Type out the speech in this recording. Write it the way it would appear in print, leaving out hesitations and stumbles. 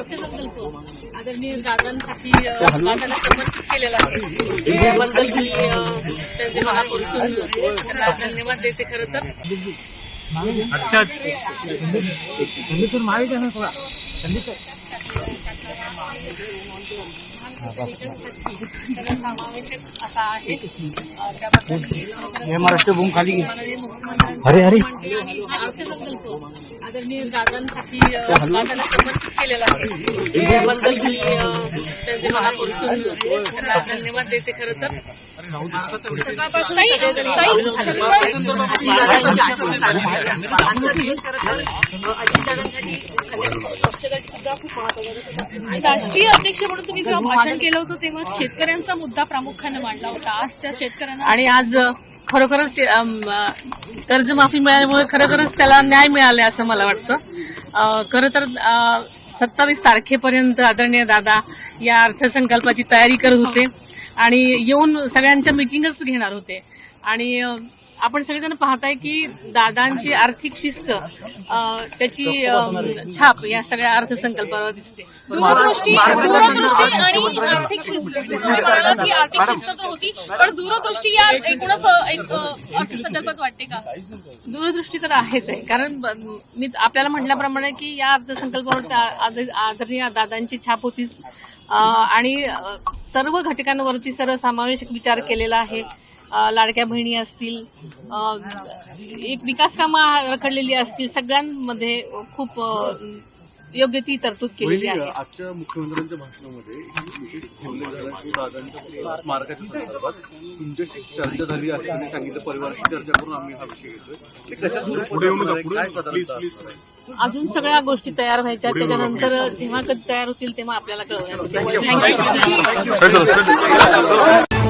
अर्थसंकल्प आदरणीय दादांसाठी दादांना समर्पित केलेला आहे त्याबद्दल मी त्यांचे मनापासून त्यांना धन्यवाद देते. खरं तर त्याला समावेशक असा आहे त्याबद्दल महाराष्ट्र भूम खाली माननीय मुख्यमंत्र्यांनी आणि अर्थसंकल्प आदरणीय दादांसाठी दादांना समर्पित केलेला आहे त्याबद्दल मी त्यांचे मनापासून त्यांना धन्यवाद देते. खरं तर सकाळपासून आजचा दिवस खरं तर अजितदादांसाठी पक्षासाठी सुद्धा खूप महत्त्वाचा. राष्ट्रीय अध्यक्ष म्हणून तुम्ही जेव्हा भाषण केलं होतं तेव्हा शेतकऱ्यांचा मुद्दा प्रामुख्याने मांडला होता. आज त्या शेतकऱ्यांना आणि आज खरोखरच कर्जमाफी मिळाल्यामुळे खरोखरच त्याला न्याय मिळाला असं मला वाटतं. खरं तर 27 तारखेपर्यंत आदरणीय दादा या अर्थसंकल्पाची तयारी करत होते आणि येऊन सगळ्यांच्या मिटिंगच घेणार होते. आणि आपण सगळेजण पाहताय की दादांची आर्थिक शिस्त त्याची छाप या सगळ्या अर्थसंकल्पावर दिसते. दूरदृष्टी आणि आर्थिक शिस्त की आर्थिक शिस्त तर होती पण दूरदृष्टी या एकूणच अर्थसंकल्पात वाटते का? दूरदृष्टी तर आहेच आहे. कारण मी आपल्याला म्हटल्याप्रमाणे की या अर्थसंकल्पावर आदरणीय दादांची छाप होतीच आणि सर्व घटकांवरती सर्वसमावेशक विचार केलेला आहे. लाडक्या बहिणी असतील, एक विकास कामं रखडलेली असतील, सगळ्यांमध्ये खूप योग्य ती तरतूद केलेली आहे. आजच्या मुख्यमंत्र्यांच्या भाषणामध्ये विशेष उल्लेख झाला की दादांच्या स्मारकाच्या संदर्भात तुमच्याशी चर्चा झाली असं त्यांनी सांगितलं. परिवाराशी चर्चा करून आम्ही हा विषय घेतोय. ते कशा स्वरूपात अजून सगळ्या गोष्टी तयार व्हायच्या. त्याच्यानंतर जेव्हा कधी तयार होतील तेव्हा आपल्याला कळवण्यात येईल. थँक्यू.